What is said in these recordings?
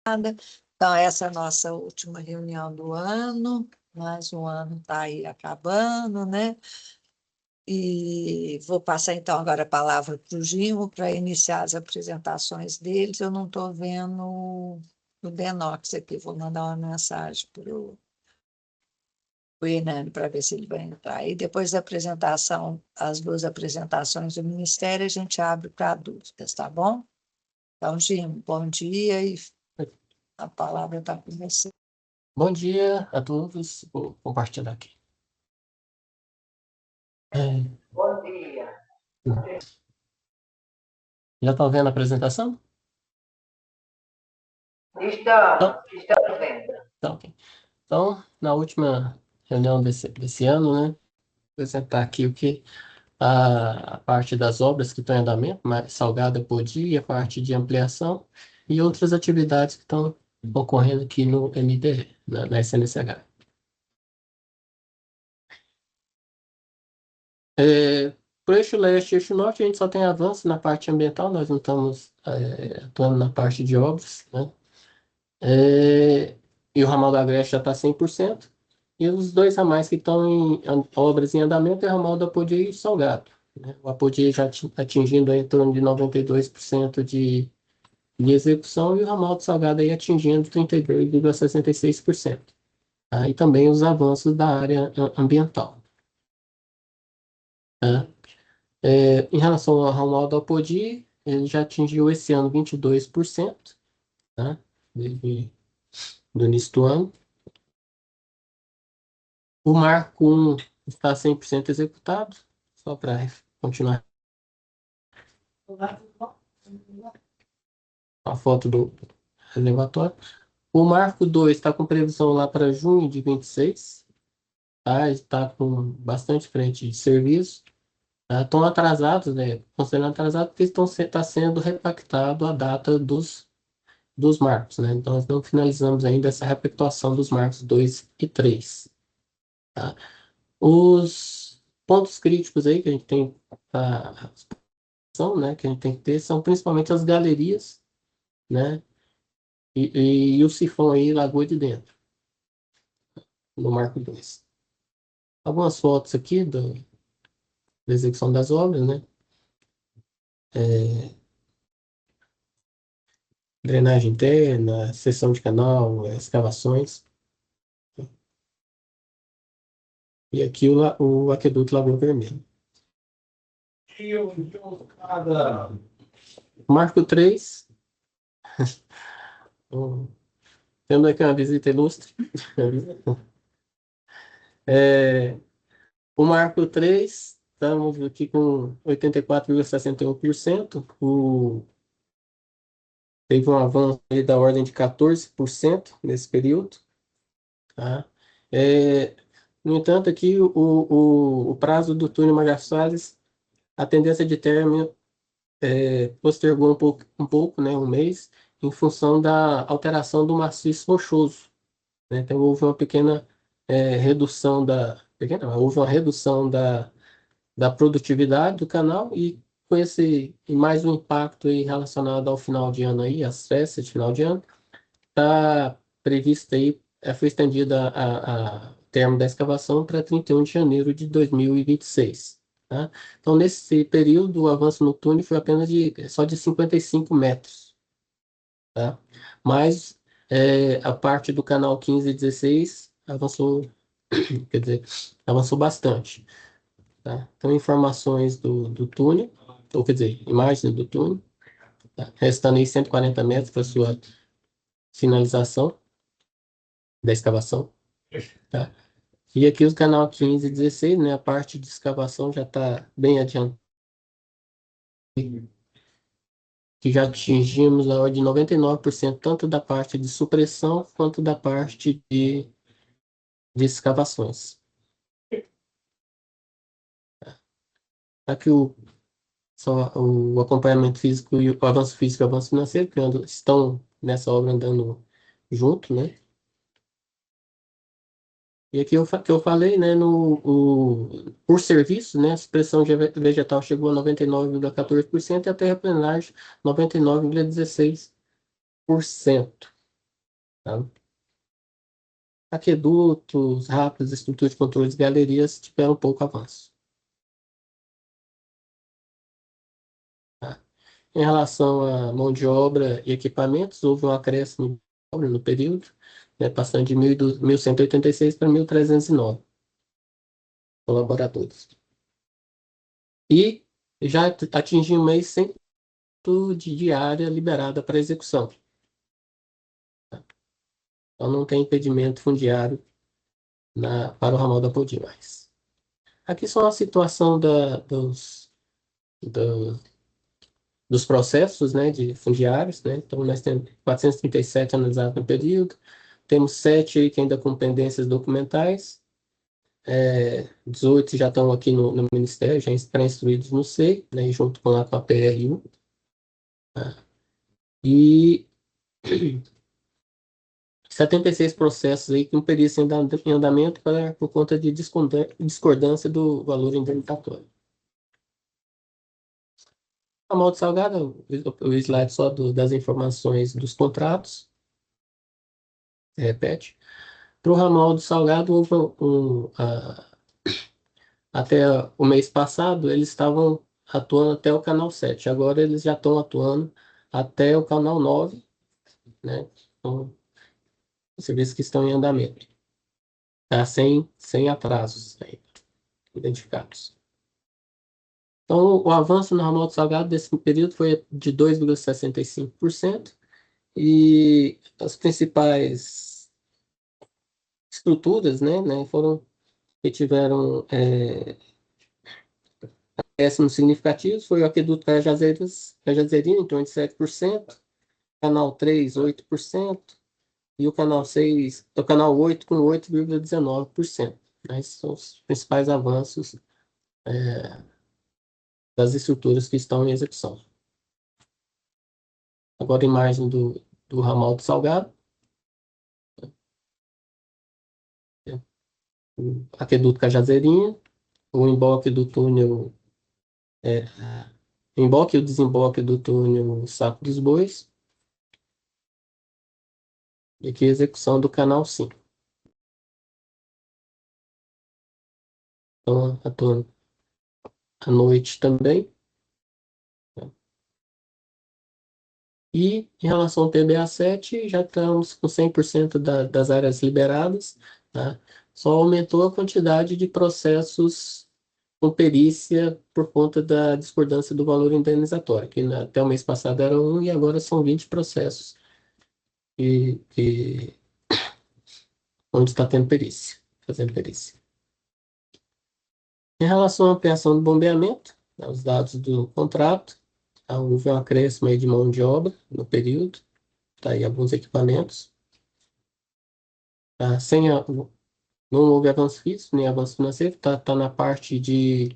Então, essa é a nossa última reunião do ano, mais um ano está aí acabando, né? E vou passar então agora a palavra para o Gimo para iniciar as apresentações deles. Eu não estou vendo o Denox aqui, vou mandar uma mensagem para o Hernani para ver se ele vai entrar. E depois da apresentação, as duas apresentações do Ministério, a gente abre para dúvidas, tá bom? Então, Gimo, bom dia e a palavra está com você. Bom dia a todos. Vou compartilhar aqui. Bom dia. Já estão vendo a apresentação? Estamos vendo. Então, ok. Então, na última reunião desse ano, né, vou apresentar aqui o que a parte das obras que estão em andamento, mais Salgada Podi, a parte de ampliação e outras atividades que estão ocorrendo aqui no MDE, na SNCH. Para o eixo leste e eixo norte, a gente só tem avanço na parte ambiental, nós não estamos atuando na parte de obras, né? E o ramal da Agreste já está 100%, e os dois ramais que estão em obras em andamento é o ramal do Apodi e Salgado, né? O Apodi já atingindo aí em torno de 92% de execução, e o ramal do Salgado aí atingindo 32,66%. Tá? E também os avanços da área ambiental. Tá? Em relação ao ramal do Apodi, ele já atingiu esse ano 22%, tá? Do início do ano. O Marco 1 está 100% executado, só para continuar a foto do elevatório. O Marco 2 está com previsão lá para junho de 26, tá? Está com bastante frente de serviço. Estão atrasados, né? Considerando atrasados porque está sendo repactado a data dos marcos, né? Então, nós não finalizamos ainda essa repactuação dos marcos 2 e 3. Tá? Os pontos críticos aí que a gente tem, né, que a gente tem que ter, são principalmente as galerias, né? E o sifão aí, Lagoa de Dentro, no marco 2. Algumas fotos aqui da execução das obras, né? Drenagem interna, seção de canal, escavações. E aqui o aqueduto Lagoa Vermelha. Marco 3. Tendo aqui uma visita ilustre. O Marco 3, estamos aqui com 84,61%. Teve um avanço aí da ordem de 14% nesse período. Tá? No entanto, aqui o prazo do túnel Maria Salles, a tendência de término postergou um pouco, né, um mês, em função da alteração do maciço rochoso, né? Então, houve uma pequena redução houve uma redução da produtividade do canal, e com e mais um impacto aí relacionado ao final de ano aí, às festas de final de ano, está previsto aí, foi estendida a termo da escavação para 31 de janeiro de 2026. Tá? Então, nesse período, o avanço no túnel foi apenas só de 55 metros. Tá? Mas a parte do canal 15 e 16 avançou, quer dizer, avançou bastante. Tá? Então, informações do túnel, ou quer dizer, imagens do túnel, tá? Restando aí 140 metros para sua finalização da escavação. Tá? E aqui o canal 15 e 16, né, a parte de escavação já está bem adiantada, que já atingimos a ordem de 99%, tanto da parte de supressão quanto da parte de escavações. Aqui só o acompanhamento físico e o avanço físico e o avanço financeiro, que estão nessa obra andando junto, né? E aqui que eu falei, né, por serviço, né, a supressão vegetal chegou a 99,14% e a terraplenagem 99,16%. Tá? Aquedutos, rápidos, estrutura de controle de galerias tiveram pouco avanço. Tá? Em relação à mão de obra e equipamentos, houve um acréscimo de obra no período, né, passando de 1.186 para 1.309 colaboradores. E já atingiu um mês 100% de área liberada para execução. Então não tem impedimento fundiário para o ramal da Apodi mais. Aqui só a situação dos processos, né, de fundiários, né? Então nós temos 437 analisados no período, temos 7 aí que ainda com pendências documentais, 18 já estão aqui no Ministério, já pré-instruídos no SEI, né, junto com a PRU. Tá? E 76 processos aí com perícia em andamento por conta de discordância do valor indenizatório. A modo salgado, o slide só das informações dos contratos. Repete. Para o ramal do Salgado, houve até o mês passado, eles estavam atuando até o canal 7. Agora eles já estão atuando até o canal 9, né? Então, serviços que estão em andamento. Tá? Sem atrasos aí, identificados. Então, o avanço no ramal do Salgado desse período foi de 2,65%. E as principais estruturas, né, foram que tiveram acréscimos significativos, foi o aqueduto Cajazeirinha, em torno de 7%, canal 3, 8%, e o canal 6, o canal 8 com 8,19%. Esses são os principais avanços das estruturas que estão em execução. Agora, a imagem do ramal do Salgado. O aqueduto Cajazeirinha, o emboque do túnel, emboque e o desemboque do túnel Saco dos Bois, e aqui a execução do canal 5. Então, atuando à noite também. E em relação ao TBA7, já estamos com 100% das áreas liberadas, tá? Só aumentou a quantidade de processos com perícia por conta da discordância do valor indenizatório, que até o mês passado era 1 e agora são 20 processos onde está tendo perícia, fazendo perícia. Em relação à ampliação do bombeamento, né, os dados do contrato, houve um acréscimo aí de mão de obra no período, tá aí alguns equipamentos. Tá, não houve avanço físico, nem avanço financeiro, tá na parte de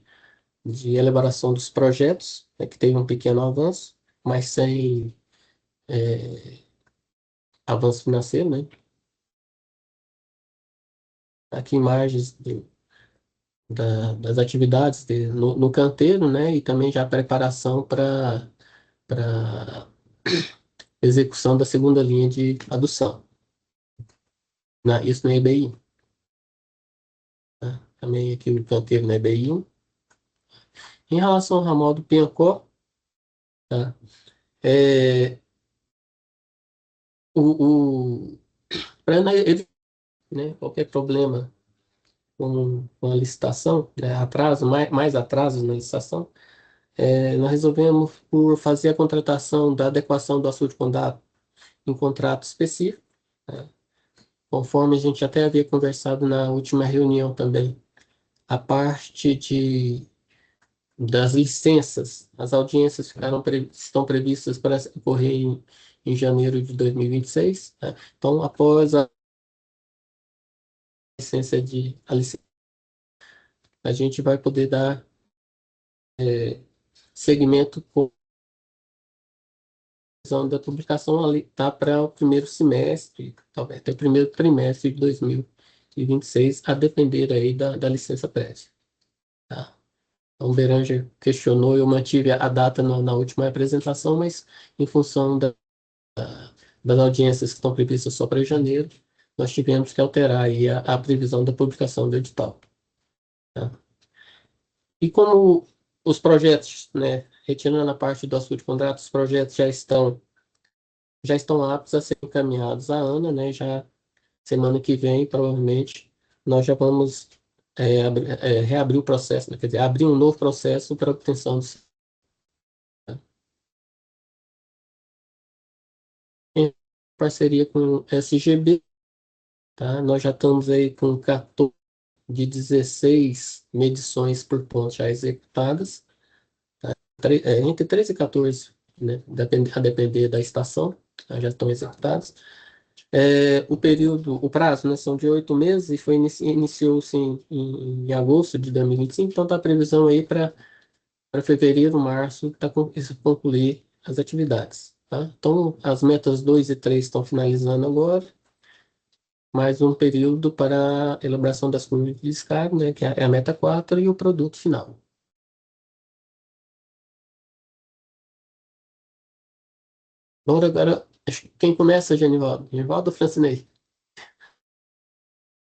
elaboração dos projetos, né, que teve um pequeno avanço, mas sem avanço financeiro, né? Aqui imagens das atividades no canteiro, né? E também já a preparação para execução da segunda linha de adução. Isso na EBI. Tá? Também aqui o canteiro na EBI. Em relação ao ramal do Piancó, tá? Para evitar, né, qualquer problema com a licitação, né, atraso, mais atrasos na licitação, nós resolvemos por fazer a contratação da adequação do açude condado em contrato específico, né, conforme a gente até havia conversado na última reunião também. A parte das licenças, as audiências estão previstas para ocorrer em janeiro de 2026. Né? Então, após a licença, a gente vai poder dar seguimento com a da publicação ali, tá para o primeiro semestre, talvez até o primeiro trimestre de 2026, a depender aí da licença prévia. Tá? Então, o Beranger questionou, eu mantive a data na última apresentação, mas em função das audiências que estão previstas só para janeiro, nós tivemos que alterar aí a previsão da publicação do edital. Tá? E como os projetos, né, retirando a parte do açude de contrato, os projetos já estão aptos a ser encaminhados à Ana, né, já semana que vem, provavelmente, nós já vamos reabrir o processo, né, quer dizer, abrir um novo processo para obtenção do em parceria com o SGB, tá? Nós já estamos aí com 14 de 16 medições por ponto já executadas, entre 13 e 14, né? A depender da estação, tá? Já estão executadas. O prazo, né, são de 8 meses e iniciou-se em agosto de 2025, então está a previsão aí para fevereiro, março, concluir as atividades. Tá? Então, as metas 2 e 3 estão finalizando agora, mais um período para a elaboração das curvas de descarga, né, que é a meta 4 e o produto final. Bom, agora, quem começa, Genivaldo? Genivaldo ou Francinei?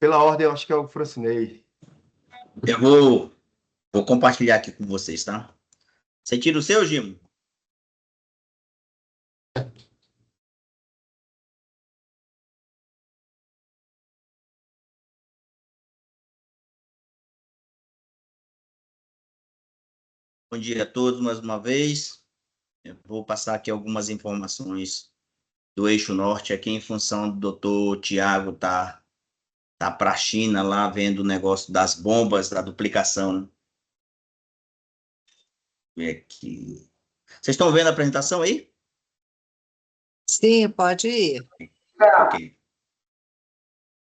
Pela ordem, eu acho que é o Francinei. Eu vou compartilhar aqui com vocês, tá? Você tira o seu, Gimo? Bom dia a todos mais uma vez. Eu vou passar aqui algumas informações do Eixo Norte, aqui em função do doutor Tiago tá para a China lá vendo o negócio das bombas, da duplicação. Né? Ver aqui. Vocês estão vendo a apresentação aí? Sim, pode ir. Ok.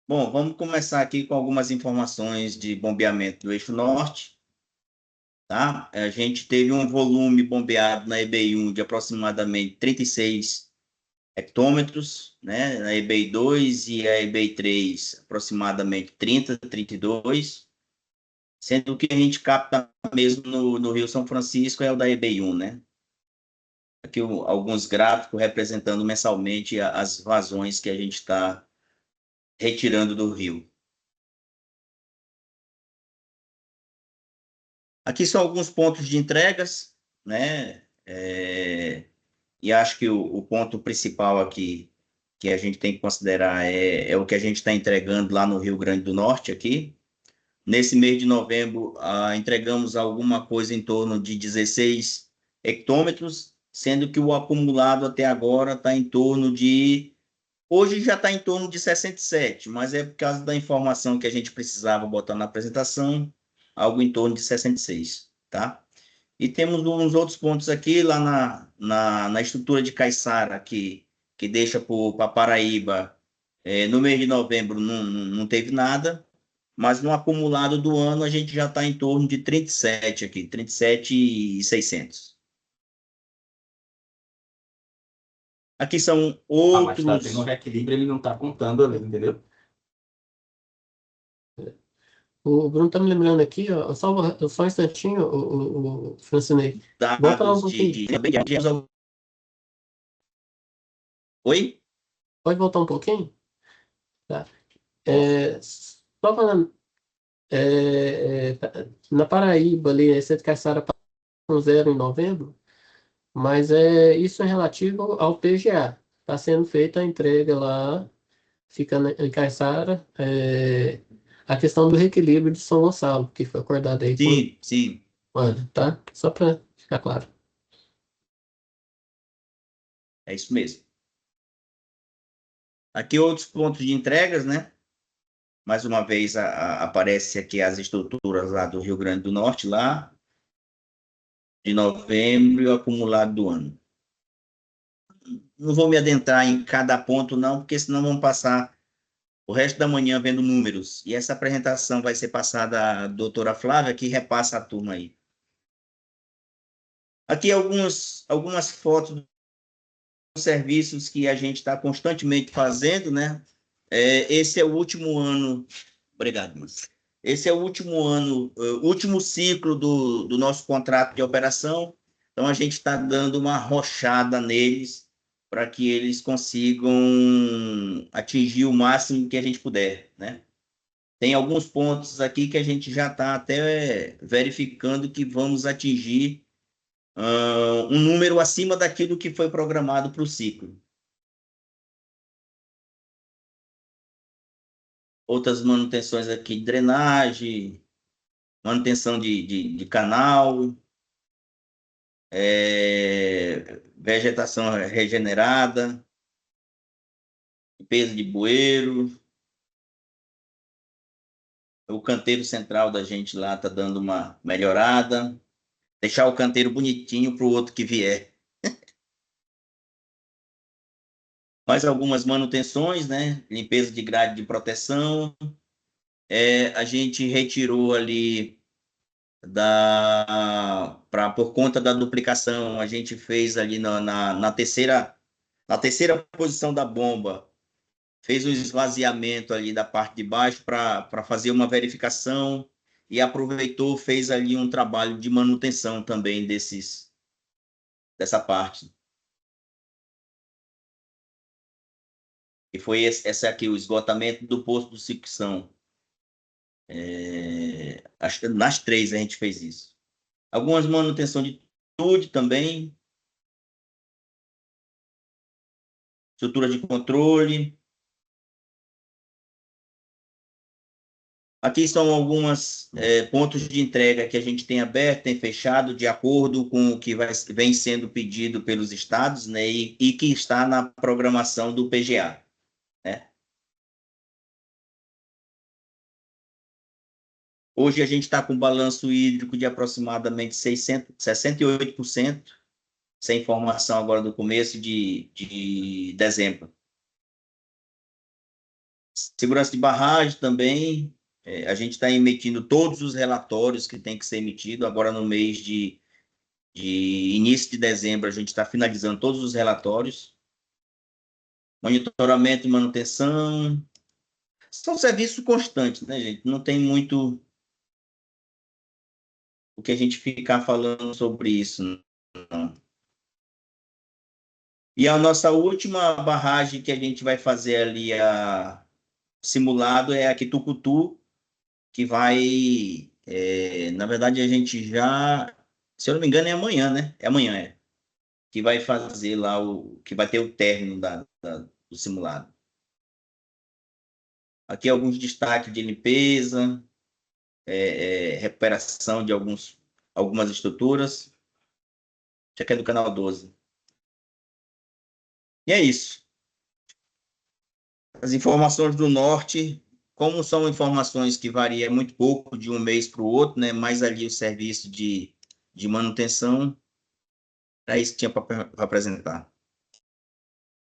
Bom, vamos começar aqui com algumas informações de bombeamento do Eixo Norte. Tá? A gente teve um volume bombeado na EBI1 de aproximadamente 36 hectômetros, né? Na EBI2 e a EBI3 aproximadamente 30, 32, sendo que a gente capta mesmo no Rio São Francisco é o da EBI1, né? Aqui alguns gráficos representando mensalmente as vazões que a gente está retirando do rio. Aqui são alguns pontos de entregas, né? E acho que o ponto principal aqui que a gente tem que considerar é o que a gente está entregando lá no Rio Grande do Norte aqui. Nesse mês de novembro, entregamos alguma coisa em torno de 16 hectômetros, sendo que o acumulado até agora está em torno de... Hoje já está em torno de 67, mas é por causa da informação que a gente precisava botar na apresentação, algo em torno de 66, tá? E temos uns outros pontos aqui, lá na estrutura de Caiçara, que deixa para Paraíba, no mês de novembro não teve nada, mas no acumulado do ano a gente já está em torno de 37 aqui, 37.600. Aqui são outros... Mas tá tendo um reequilíbrio, ele não está contando ali, entendeu? O Bruno está me lembrando aqui, ó, só um instantinho, o Francinei. Volta lá um dados pouquinho. Oi? Pode voltar um pouquinho? Tá. Só falando, na Paraíba, ali, Santa Caçara com 0 em novembro, mas isso é relativo ao PGA. Está sendo feita a entrega lá, fica em Caiçara, a questão do reequilíbrio de São Gonçalo, que foi acordado aí Sim, sim. Mano, tá? Só para ficar claro. É isso mesmo. Aqui outros pontos de entregas, né? Mais uma vez aparece aqui as estruturas lá do Rio Grande do Norte, lá de novembro e o acumulado do ano. Não vou me adentrar em cada ponto, não, porque senão vamos passar o resto da manhã vendo números. E essa apresentação vai ser passada à doutora Flávia, que repassa a turma aí. Aqui algumas fotos dos serviços que a gente está constantemente fazendo, né? Esse é o último ano... Obrigado, Márcio. Esse é o último ano, último ciclo do nosso contrato de operação. Então, a gente está dando uma rochada neles para que eles consigam atingir o máximo que a gente puder, né? Tem alguns pontos aqui que a gente já está até verificando que vamos atingir um número acima daquilo que foi programado para o ciclo. Outras manutenções aqui de drenagem, manutenção de canal, vegetação regenerada, limpeza de bueiro. O canteiro central da gente lá está dando uma melhorada. Deixar o canteiro bonitinho para o outro que vier. Mais algumas manutenções, né? Limpeza de grade de proteção. A gente retirou ali por conta da duplicação, a gente fez ali na terceira posição da bomba, fez o esvaziamento ali da parte de baixo para fazer uma verificação e aproveitou, fez ali um trabalho de manutenção também dessa parte. E foi esse aqui, o esgotamento do posto de sucção. Nas 3 a gente fez isso. Algumas manutenção de tudo também. Estrutura de controle. Aqui são alguns pontos de entrega que a gente tem aberto, tem fechado, de acordo com o que vem sendo pedido pelos estados, né, e que está na programação do PGA. Né? Hoje a gente está com um balanço hídrico de aproximadamente 68%, sem informação agora do começo de dezembro. Segurança de barragem também. A gente está emitindo todos os relatórios que tem que ser emitido. Agora, no mês de início de dezembro, a gente está finalizando todos os relatórios. Monitoramento e manutenção. São serviços constantes, né, gente? Não tem muito o que a gente ficar falando sobre isso, não. E a nossa última barragem que a gente vai fazer ali, simulado, é a Quitucutu, que vai, na verdade, a gente já, se eu não me engano, é amanhã, né? É amanhã, que vai fazer lá, que vai ter o término do simulado. Aqui alguns destaques de limpeza, recuperação de algumas estruturas. Isso aqui é do canal 12. E é isso. As informações do norte, como são informações que variam muito pouco de um mês para o outro, né? Mais ali o serviço de manutenção. Era isso que tinha para apresentar.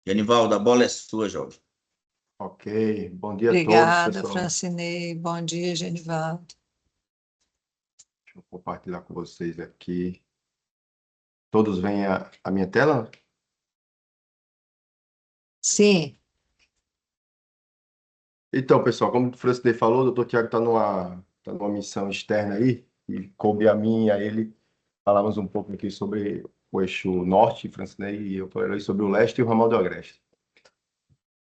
Genivaldo, a bola é sua, jovem. Ok, bom dia a todos, Obrigada, pessoal. Francinei. Bom dia, Genivaldo. Deixa eu compartilhar com vocês aqui. Todos veem a minha tela? Sim, Então, pessoal, como o Francisco falou, o doutor Tiago está numa missão externa aí, e coube a mim e a ele falamos um pouco aqui sobre o eixo norte, Francinei, e eu falei sobre o leste e o ramal do agreste.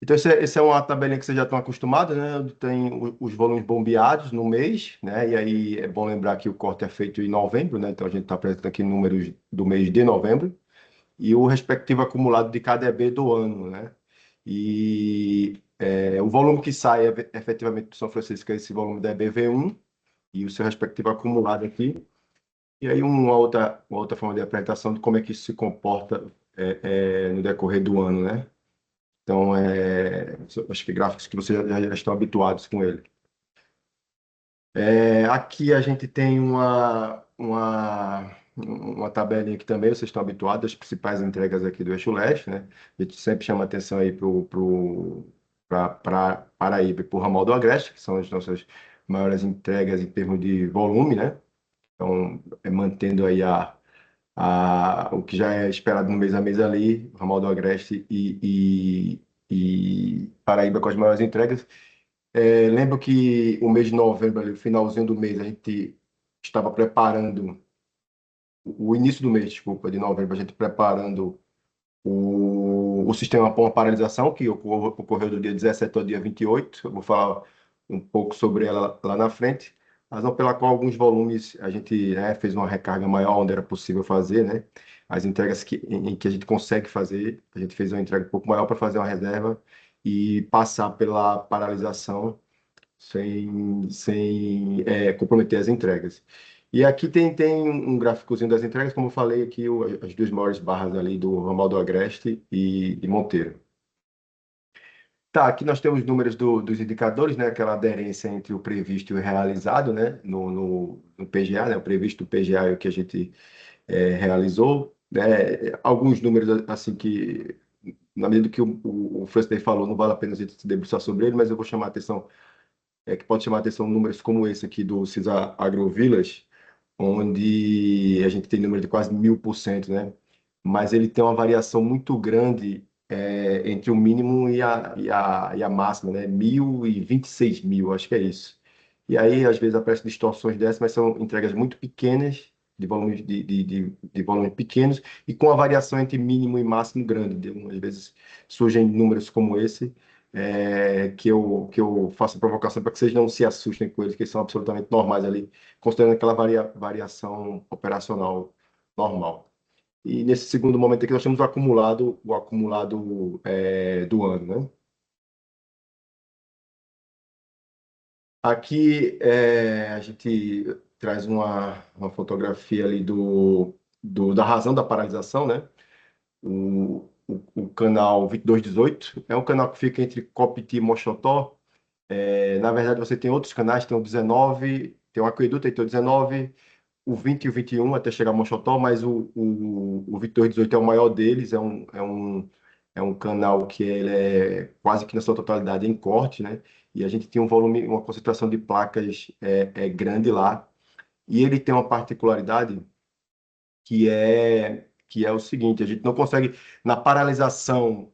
Então, esse é uma tabelinha que vocês já estão acostumados, né? Tem os volumes bombeados no mês, né? E aí é bom lembrar que o corte é feito em novembro, né? Então, a gente está apresentando aqui números do mês de novembro e o respectivo acumulado de cada EB do ano, né? E o volume que sai efetivamente do São Francisco é esse volume da EBV1 e o seu respectivo acumulado aqui. E aí uma outra forma de apresentação de como é que isso se comporta no decorrer do ano, né? Então, acho que gráficos que vocês já estão habituados com ele. Aqui a gente tem uma tabelinha aqui também, vocês estão habituados, as principais entregas aqui do Eixo Leste, né? A gente sempre chama atenção aí para Paraíba e para o ramal do Agreste, que são as nossas maiores entregas em termos de volume, né? Então, mantendo aí o que já é esperado no mês a mês ali, ramal do Agreste e Paraíba com as maiores entregas. Lembro que o mês de novembro, ali, o finalzinho do mês, a gente estava preparando, o início do mês, desculpa, de novembro, a gente preparando O sistema com a paralisação, que ocorreu do dia 17 ao dia 28, eu vou falar um pouco sobre ela lá na frente, razão pela qual alguns volumes a gente, né, fez uma recarga maior onde era possível fazer, né? As entregas em que a gente consegue fazer, a gente fez uma entrega um pouco maior para fazer uma reserva e passar pela paralisação sem comprometer as entregas. E aqui tem um gráficozinho das entregas, como eu falei aqui, as duas maiores barras ali do ramal do Agreste e Monteiro. Tá, aqui nós temos números dos indicadores, né? Aquela aderência entre o previsto e o realizado, né? No PGA, né? O previsto do PGA é o que a gente realizou, né? Alguns números, assim, que, na medida que o Francis falou, não vale a pena a gente se debruçar sobre ele, mas eu vou chamar a atenção, que pode chamar a atenção números como esse aqui do CISA AgroVillage, onde a gente tem número de quase 1000%, né? Mas ele tem uma variação muito grande entre o mínimo e a máxima, né? 1000 e 26.000, acho que é isso. E aí, às vezes, aparecem distorções dessas, mas são entregas muito pequenas, de volumes, de volumes pequenos, e com a variação entre mínimo e máximo grande. Às vezes surgem números como esse, que eu faço a provocação para que vocês não se assustem com eles, que eles são absolutamente normais ali, considerando aquela variação operacional normal. E nesse segundo momento aqui nós temos o acumulado do ano, né? Aqui a gente traz uma fotografia ali da razão da paralisação, né? O canal 2218 é um canal que fica entre Copiti e Mochotó. Na verdade, você tem outros canais, tem o 19, tem o Aqueduto, tem o 19, o 20 e o 21 até chegar a Mochotó, mas o Vitor 18 é o maior deles, é um canal que ele é quase que na sua totalidade em corte, né? E a gente tem um volume, uma concentração de placas grande lá. E ele tem uma particularidade que é o seguinte: a gente não consegue, na paralisação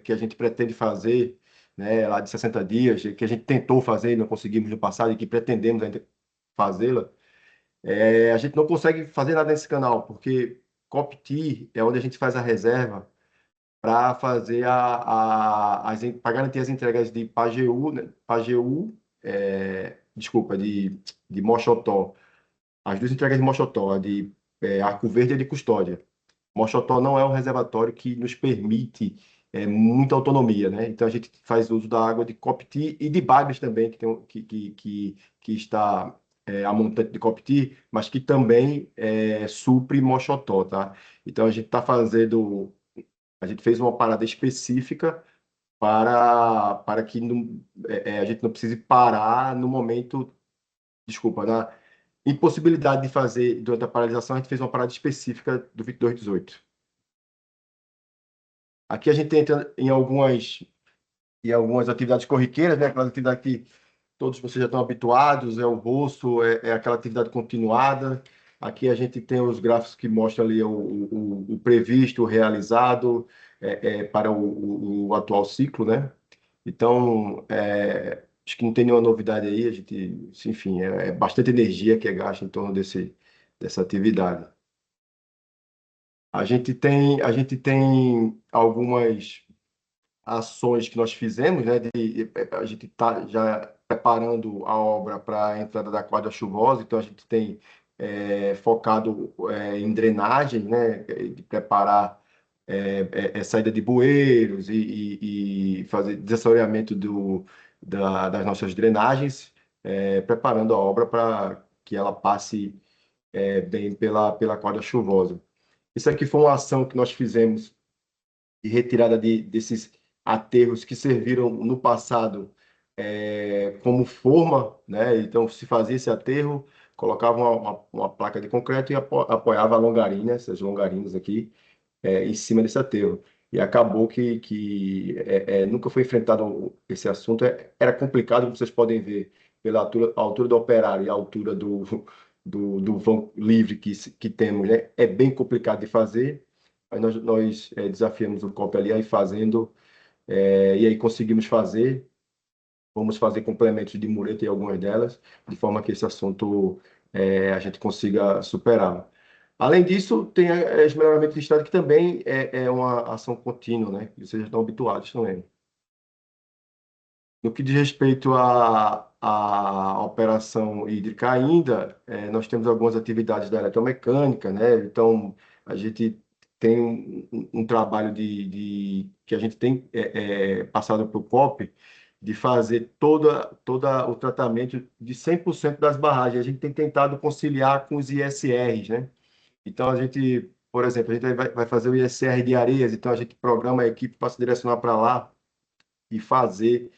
que a gente pretende fazer, né, lá de 60 dias, que a gente tentou fazer e não conseguimos no passado e que pretendemos ainda fazê-la, a gente não consegue fazer nada nesse canal, porque COPTI é onde a gente faz a reserva para fazer para garantir as entregas de Pajeú, né, desculpa, de Mochotó, as duas entregas de Mochotó, a de Arco Verde e a de Custódia. Mochotó não é um reservatório que nos permite muita autonomia, né? Então a gente faz uso da água de Copiti e de Bagres também, que está a montante de Copiti, mas que também supre Mochotó, tá? Então a gente fez uma parada específica para que a gente não precise parar no momento, desculpa, na impossibilidade de fazer durante a paralisação, a gente fez uma parada específica do 2218. Aqui a gente entra em algumas atividades corriqueiras, né? Aquela atividade que todos vocês já estão habituados, é o roço, é aquela atividade continuada. Aqui a gente tem os gráficos que mostram ali o previsto, o realizado para o atual ciclo, né? Então, acho que não tem nenhuma novidade aí, a gente, enfim, é bastante energia que é gasta em torno dessa atividade. A gente tem algumas ações que nós fizemos, né? A gente está já preparando a obra para a entrada da quadra chuvosa, então a gente tem focado em drenagem, né? De preparar saída de bueiros e fazer desassoreamento das nossas drenagens, preparando a obra para que ela passe bem pela quadra chuvosa. Isso aqui foi uma ação que nós fizemos de retirada desses aterros que serviram no passado como forma, né? Então, se fazia esse aterro, colocava uma placa de concreto e apoiava a longarina, essas longarinas aqui, em cima desse aterro. E acabou que nunca foi enfrentado esse assunto. Era complicado, como vocês podem ver, pela altura do operário e a altura do vão livre que temos, né? É bem complicado de fazer. Aí nós desafiamos o COP ali aí fazendo, e aí conseguimos fazer. Vamos fazer complementos de mureta em algumas delas, de forma que esse assunto a gente consiga superar. Além disso, tem esse melhoramento de estrada, que também é uma ação contínua, né? Que vocês já estão habituados também. No que diz respeito à operação hídrica ainda, nós temos algumas atividades da eletromecânica, né? Então, a gente tem um trabalho que a gente tem passado para o COP, de fazer toda o tratamento de 100% das barragens. A gente tem tentado conciliar com os ISRs, né? Então, a gente, por exemplo, a gente vai fazer o ISR de Areias, então a gente programa a equipe para se direcionar para lá e fazer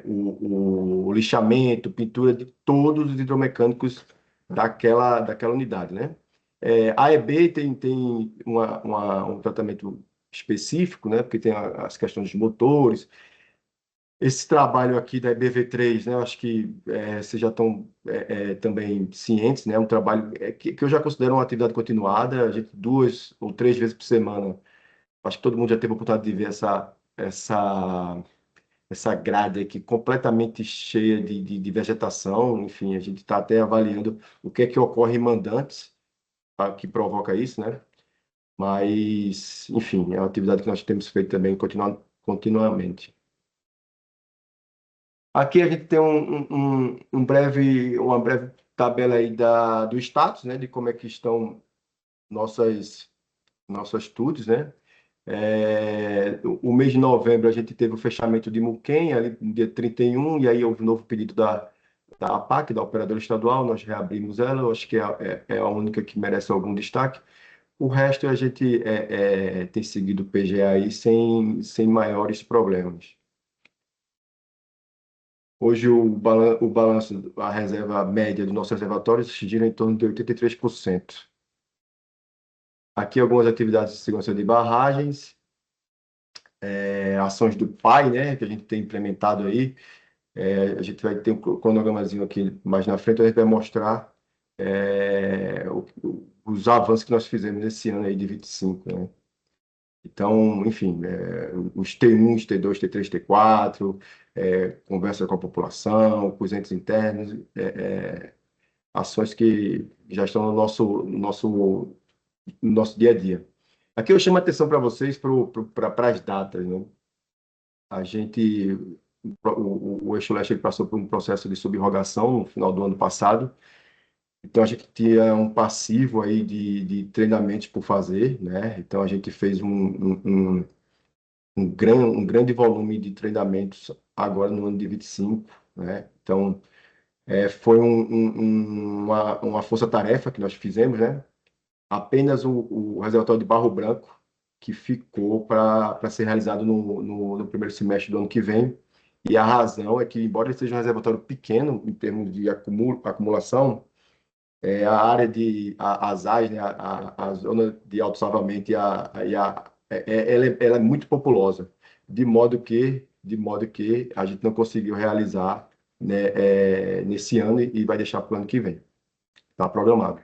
o lixamento, pintura de todos os hidromecânicos daquela unidade, né? A EB tem um tratamento específico, né? Porque tem as questões dos motores. Esse trabalho aqui da EBV3, né? Eu acho que vocês já estão também cientes, né? Um trabalho que eu já considero uma atividade continuada, a gente 2 ou 3 vezes por semana. Acho que todo mundo já teve a oportunidade de ver essa grade aqui completamente cheia de vegetação. Enfim, a gente está até avaliando o que é que ocorre em mandantes, tá, que provoca isso, né? Mas, enfim, é uma atividade que nós temos feito também continuamente. Aqui a gente tem uma breve tabela aí do status, né? De como é que estão nossas tours, né? O mês de novembro a gente teve o fechamento de Muquem, ali no dia 31, e aí houve um novo pedido da APAC, da Operadora Estadual, nós reabrimos ela. Eu acho que é a única que merece algum destaque. O resto a gente tem seguido o PGA aí sem maiores problemas. Hoje o balanço, a reserva média dos nossos reservatórios gira em torno de 83%. Aqui algumas atividades de segurança de barragens, ações do PAI, né, que a gente tem implementado aí. A gente vai ter um cronogramazinho aqui mais na frente, a gente vai mostrar os avanços que nós fizemos nesse ano aí de 25, né? Então, enfim, os T1, T2, T3, T4, conversa com a população, com os entes internos, ações que já estão no nosso dia a dia. Aqui eu chamo a atenção para vocês para as datas, né? O Eixo Leste ele passou por um processo de subrogação no final do ano passado. Então, a gente tinha um passivo aí de treinamentos por fazer, né? Então, a gente fez um grande volume de treinamentos agora no ano de 25, né? Então, foi uma força-tarefa que nós fizemos, né? Apenas o reservatório de Barro Branco, que ficou para ser realizado no primeiro semestre do ano que vem. E a razão é que, embora ele seja um reservatório pequeno em termos de acumulação, a área as AIS, né, a zona de autossalvamento ela é muito populosa, de modo que a gente não conseguiu realizar, né, nesse ano e vai deixar para o ano que vem. Está programado.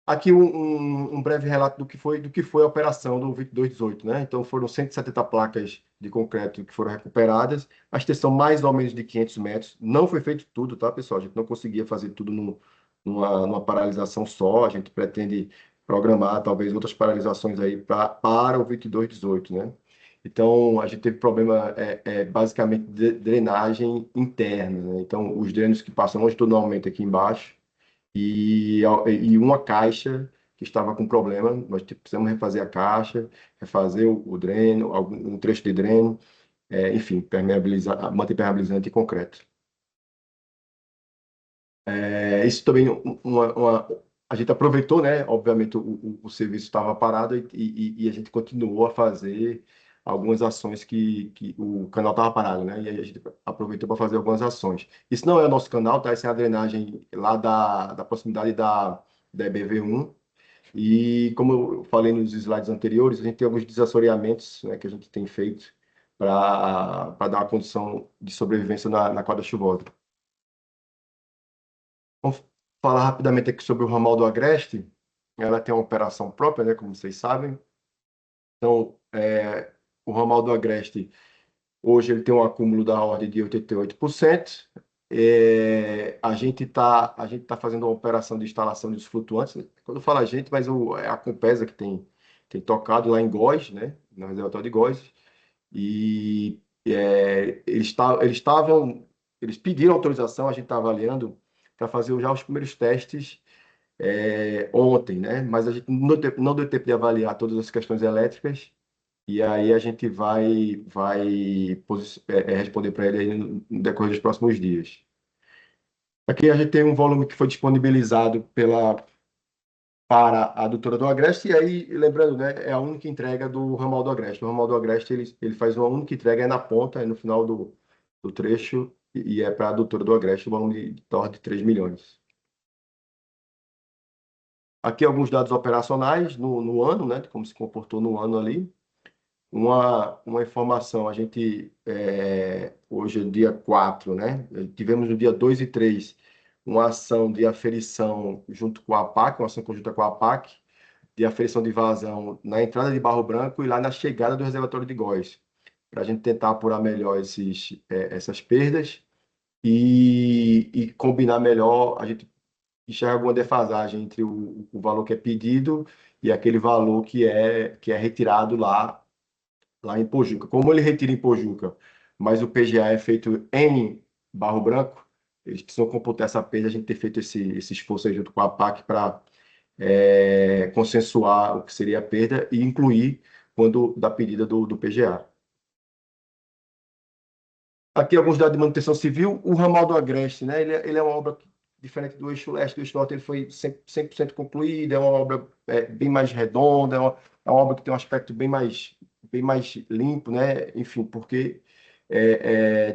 Aqui um breve relato do que foi a operação do 2218, né? Então, foram 170 placas de concreto que foram recuperadas, a extensão mais ou menos de 500 metros. Não foi feito tudo, tá, pessoal? A gente não conseguia fazer tudo numa paralisação só. A gente pretende programar, talvez, outras paralisações aí para o 2218, né? Então, a gente teve problema, basicamente, de drenagem interna, né? Então, os drenos que passam longitudinalmente aqui embaixo, e uma caixa que estava com problema. Nós precisamos refazer a caixa, refazer o dreno, um trecho de dreno, enfim, manter permeabilizante e concreto. Isso também, a gente aproveitou, né? Obviamente, o serviço estava parado e a gente continuou a fazer algumas ações que o canal estava parado, né? E aí a gente aproveitou para fazer algumas ações. Isso não é o nosso canal, tá? Essa é a drenagem lá da proximidade da EBV1. E como eu falei nos slides anteriores, a gente tem alguns desassoreamentos, né, que a gente tem feito para dar uma condição de sobrevivência na quadra chuvosa. Vamos falar rapidamente aqui sobre o ramal do Agreste. Ela tem uma operação própria, né, como vocês sabem. Então, o ramal do Agreste, hoje, ele tem um acúmulo da ordem de 88%. a gente tá fazendo uma operação de instalação dos flutuantes, né? Quando eu falo a gente, mas é a Compesa que tem tocado lá em Góis, né? No reservatório de Góis. E eles pediram autorização, a gente está avaliando para fazer já os primeiros testes ontem, né? Mas a gente não deu tempo de avaliar todas as questões elétricas e aí a gente vai responder para ele aí no decorrer dos próximos dias. Aqui a gente tem um volume que foi disponibilizado para a adutora do Agreste, e aí, lembrando, né, é a única entrega do ramal do Agreste. O ramal do Agreste, ele faz uma única entrega, é na ponta, é no final do trecho, e é para a adutora do Agreste, o volume de torno de 3 milhões. Aqui alguns dados operacionais no ano, né, de como se comportou no ano ali. Uma informação, a gente, hoje é dia 4, né, tivemos no dia 2 e 3 uma ação de aferição junto com a APAC, uma ação conjunta com a APAC, de aferição de vazão na entrada de Barro Branco e lá na chegada do reservatório de Góis, para a gente tentar apurar melhor essas perdas e combinar melhor, a gente enxerga alguma defasagem entre o valor que é pedido e aquele valor que é retirado lá em Pojuca. Como ele retira em Pojuca, mas o PGA é feito em Barro Branco, eles precisam computar essa perda, a gente ter feito esse esforço aí junto com a PAC para consensuar o que seria a perda e incluir quando da pedida do PGA. Aqui alguns dados de manutenção civil. O ramal do Agreste, né? Ele é uma obra diferente do eixo leste. Do eixo norte ele foi 100% concluído, é uma obra bem mais redonda, é uma obra que tem um aspecto bem mais limpo, né? Enfim, porque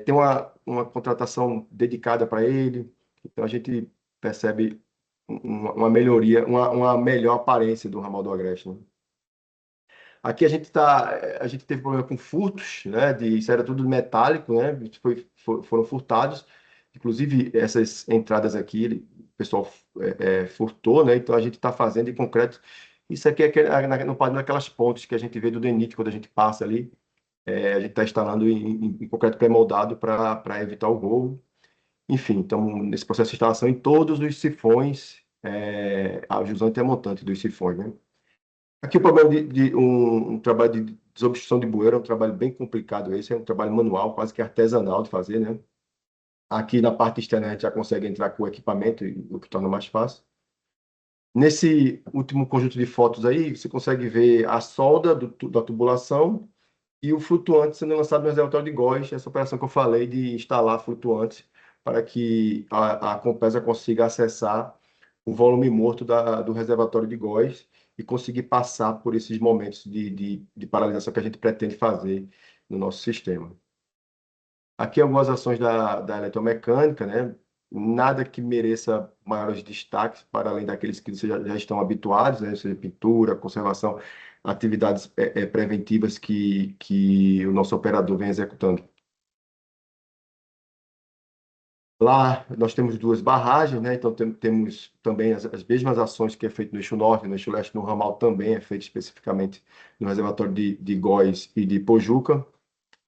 tem uma contratação dedicada para ele, então a gente percebe uma melhoria, uma melhor aparência do ramal do Agreste, né? Aqui a gente teve problema com furtos, né? Isso era tudo metálico, né? Foram furtados. Inclusive, essas entradas aqui, o pessoal furtou, né? Então a gente está fazendo em concreto. Isso aqui no padrão daquelas pontes que a gente vê do DENIT quando a gente passa ali. A gente está instalando em concreto pré-moldado para evitar o roubo. Enfim, então, nesse processo de instalação em todos os sifões, a jusante e a montante dos sifões, né? Aqui o problema de um trabalho de desobstrução de bueiro é um trabalho bem complicado esse, é um trabalho manual, quase que artesanal de fazer, né? Aqui na parte externa a gente já consegue entrar com o equipamento, o que torna mais fácil. Nesse último conjunto de fotos aí, você consegue ver a solda da tubulação e o flutuante sendo lançado no reservatório de Góis, essa operação que eu falei de instalar flutuantes para que a Compesa consiga acessar o volume morto do reservatório de Góis e conseguir passar por esses momentos de paralisação que a gente pretende fazer no nosso sistema. Aqui algumas ações da eletromecânica, né? Nada que mereça maiores destaques para além daqueles que vocês já estão habituados, né? Ou seja, pintura, conservação, atividades preventivas que o nosso operador vem executando. Lá nós temos duas barragens, né? Então temos também as mesmas ações que é feito no eixo norte, no eixo leste, no ramal também é feito especificamente no reservatório de Góis e de Pojuca.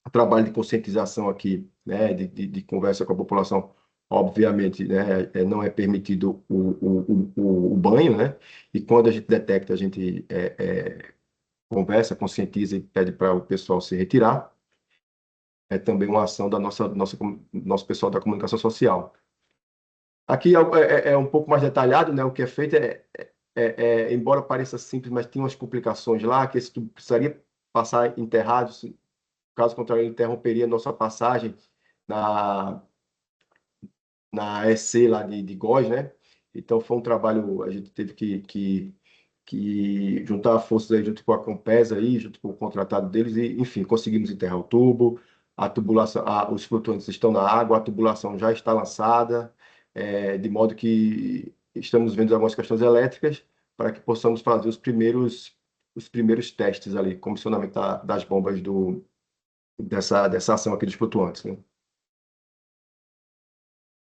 O trabalho de conscientização aqui, né? De conversa com a população, obviamente, né? Não é permitido o banho, né? E quando a gente detecta, a gente conversa, conscientiza e pede para o pessoal se retirar. É também uma ação da nosso pessoal da comunicação social. Aqui é um pouco mais detalhado, né? O que é feito embora pareça simples, mas tem umas complicações lá, que esse tubo precisaria passar enterrado, caso contrário, ele interromperia a nossa passagem na EC lá de Góis, né? Então foi um trabalho, a gente teve que juntar forças aí junto com a Compesa aí, junto com o contratado deles e, enfim, conseguimos enterrar o tubo, a tubulação, os flutuantes estão na água, a tubulação já está lançada, de modo que estamos vendo algumas questões elétricas para que possamos fazer os primeiros testes ali, comissionamento das bombas dessa ação aqui dos flutuantes, né?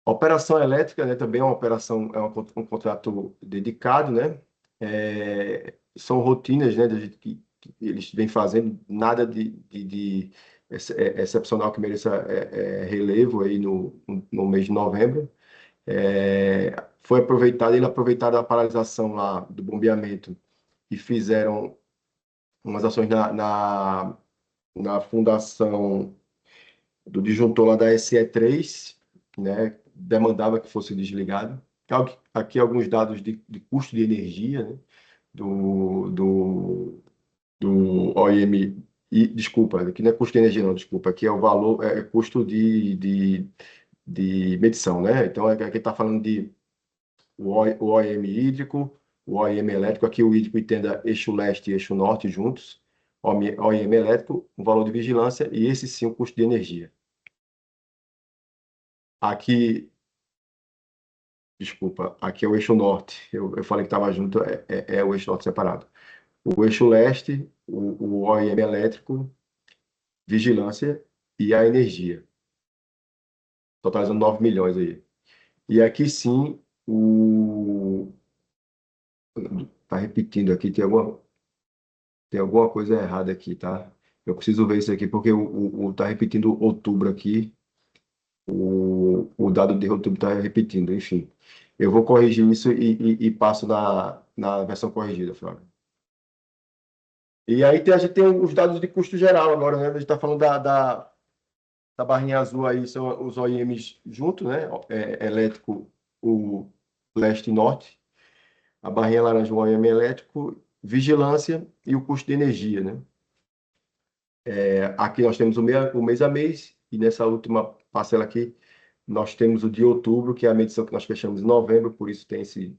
A operação elétrica, né, também é uma operação, um contrato dedicado, né? São rotinas, né, que eles vêm fazendo, nada de excepcional que mereça relevo aí no mês de novembro. Foi aproveitado a paralisação lá do bombeamento e fizeram umas ações na fundação do disjuntor lá da SE3, né? Demandava que fosse desligado. Aqui alguns dados de custo de energia, né? do OIM, desculpa, aqui não é custo de energia, não, desculpa, aqui é o valor, é custo de medição, né? Então, aqui está falando de o OIM hídrico, o OIM elétrico, aqui o hídrico entenda eixo leste e eixo norte juntos, OIM elétrico, o valor de vigilância e esse sim o custo de energia. Aqui, desculpa, aqui é o eixo norte, eu falei que estava junto, é o eixo norte separado. O eixo leste, o OIM elétrico, vigilância e a energia. Totalizando 9 milhões aí. E aqui sim, tá repetindo aqui, tem alguma coisa errada aqui, tá? Eu preciso ver isso aqui, porque tá repetindo outubro aqui. O dado de outubro tá repetindo, enfim. Eu vou corrigir isso e passo na versão corrigida, Flávio. E aí a gente tem os dados de custo geral agora, né? A gente está falando da barrinha azul aí, são os OIMs juntos, né? Elétrico, o leste e norte. A barrinha laranja, o OIM elétrico, vigilância e o custo de energia, né? Aqui nós temos o mês a mês, e nessa última parcela aqui, nós temos o de outubro, que é a medição que nós fechamos em novembro, por isso tem esse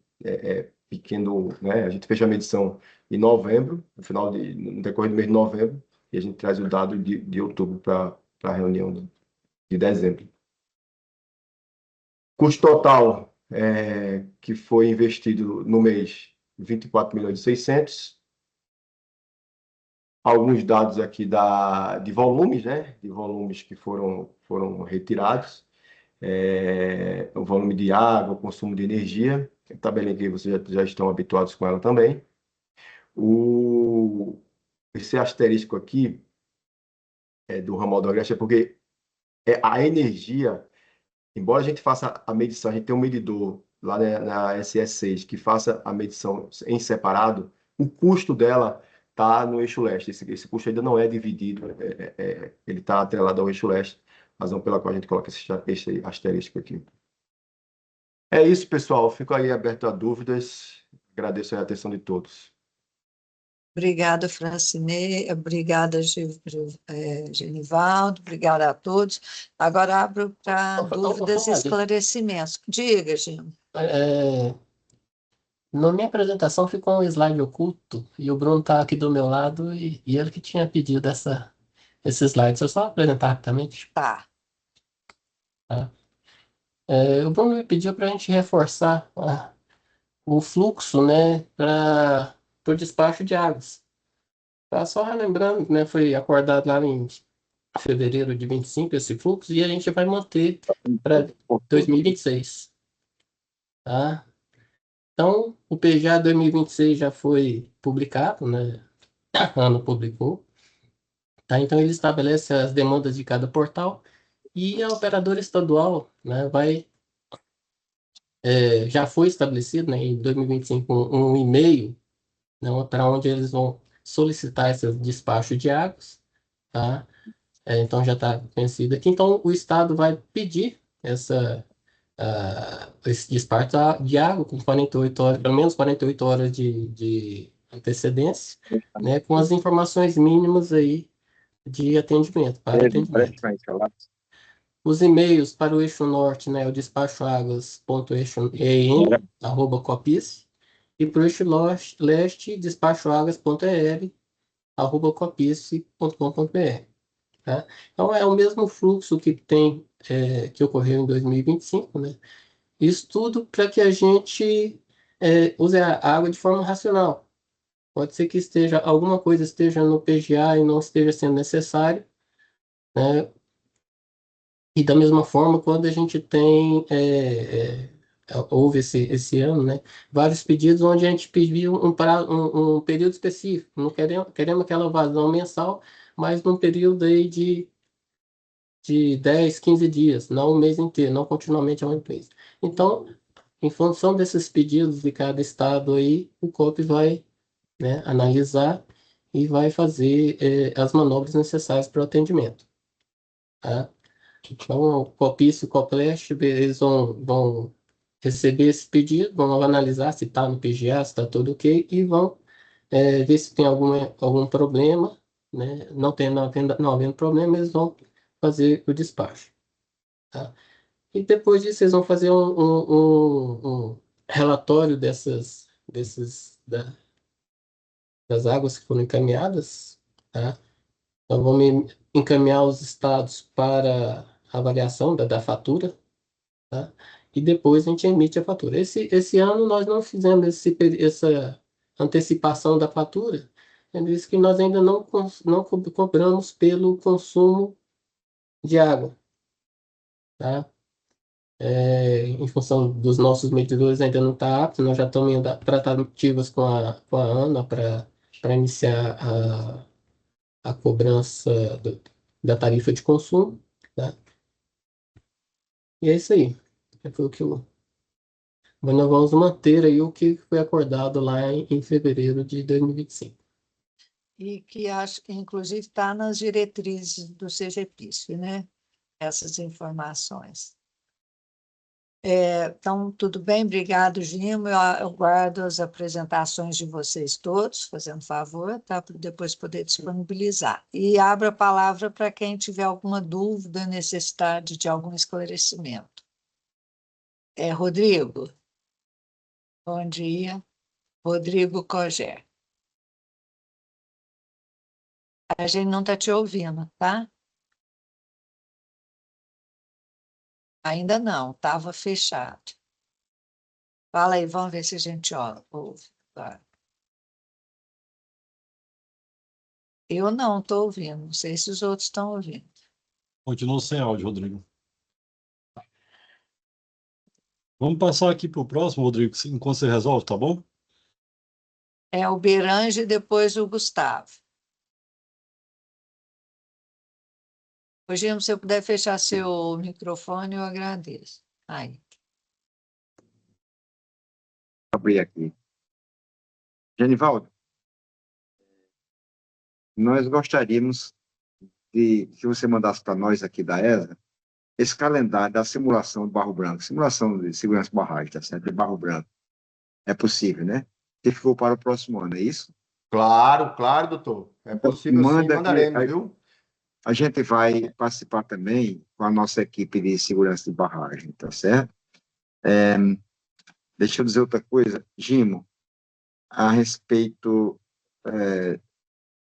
pequeno, né? A gente fecha a medição em novembro, no decorrer do mês de novembro, e a gente traz o dado de outubro para a reunião de dezembro. Custo total que foi investido no mês, 24.600.000. Alguns dados aqui de volumes, né? De volumes que foram retirados. O volume de água, o consumo de energia. A tabelinha que vocês já estão habituados com ela também. Esse asterisco aqui do ramal do Agreste é porque a energia, embora a gente faça a medição, a gente tem um medidor lá na SE6 que faça a medição em separado, o custo dela está no eixo leste. Esse custo ainda não é dividido, ele está atrelado ao eixo leste, razão pela qual a gente coloca esse asterisco aqui. É isso, pessoal. Fico aí aberto a dúvidas. Agradeço a atenção de todos. Obrigada, Francinei, obrigada, Genivaldo, obrigada a todos. Agora abro para dúvidas e esclarecimentos. Diga, Gino. Na minha apresentação ficou um slide oculto, e o Bruno está aqui do meu lado, e ele que tinha pedido esse slide. Se eu só apresentar rapidamente. Tá. O Bruno me pediu para a gente reforçar o fluxo, né, para o despacho de águas. Tá só relembrando, né, foi acordado lá em fevereiro de 25 esse fluxo, e a gente vai manter para 2026. Tá? Então, o PGA 2026 já foi publicado, né? A ANA publicou. Tá? Então, ele estabelece as demandas de cada portal e a operadora estadual, né, já foi estabelecido, né, em 2025 um e-mail, né, para onde eles vão solicitar esse despacho de águas. Tá? Então, já está conhecido aqui. Então, o Estado vai pedir esse despacho de água com 48 horas, pelo menos 48 horas de antecedência, né, com as informações mínimas aí de atendimento, para atendimento. Os e-mails para o eixo norte, né, o despachoáguas.en@copis, e para o eixo leste, despachoáguas.er@copis.com.br. Tá? Então, é o mesmo fluxo que ocorreu em 2025, né? Isso tudo para que a gente use a água de forma racional. Pode ser que alguma coisa esteja no PGA e não esteja sendo necessário, né? E da mesma forma, quando a gente houve esse ano, né, vários pedidos onde a gente pediu um período específico. Não queremos aquela vazão mensal, mas num período aí de de 10, 15 dias, não o mês inteiro, não continuamente ao mês. Então, em função desses pedidos de cada estado aí, o COP vai, né, analisar e vai fazer as manobras necessárias para o atendimento. Tá? Então, o COPIS e o COPLEST, eles vão receber esse pedido, vão analisar se está no PGA, se está tudo ok, e vão ver se tem algum problema, né? Não havendo problema, eles vão fazer o despacho. Tá? E depois disso, eles vão fazer um relatório das águas que foram encaminhadas, tá? Então, vamos encaminhar os estados para avaliação da fatura, tá? E depois a gente emite a fatura. Esse ano nós não fizemos essa antecipação da fatura, é isso que nós ainda não cobramos pelo consumo de água, tá? Em função dos nossos medidores ainda não está apto, nós já estamos em tratativas com a ANA para iniciar a cobrança da tarifa de consumo, tá? E é isso aí. Foi o que mas nós vamos manter aí o que foi acordado lá em fevereiro de 2025. E que acho que, inclusive, está nas diretrizes do CGPISF, né? Essas informações. Então, tudo bem, obrigado, Gimo. Eu guardo as apresentações de vocês todos, fazendo favor, tá? Para depois poder disponibilizar. E abro a palavra para quem tiver alguma dúvida, necessidade de algum esclarecimento. Rodrigo. Bom dia. Rodrigo Cogé. A gente não está te ouvindo, tá? Ainda não, estava fechado. Fala aí, vamos ver se a gente ouve. Tá. Eu não estou ouvindo, não sei se os outros estão ouvindo. Continua sem áudio, Rodrigo. Vamos passar aqui para o próximo, Rodrigo, enquanto você resolve, tá bom? É o Berange e depois o Gustavo. Hoje, se eu puder fechar seu microfone, eu agradeço. Aí. Abrir aqui. Genivaldo, nós gostaríamos de que você mandasse para nós aqui da ESA esse calendário da simulação de Barro Branco, simulação de segurança de barragem, tá certo? De Barro Branco. É possível, né? Que ficou para o próximo ano, é isso? Claro, claro, doutor. É possível sim, Manda mandaremos, que viu? a gente vai participar também com a nossa equipe de segurança de barragem, tá certo? Deixa eu dizer outra coisa, Gimo, a respeito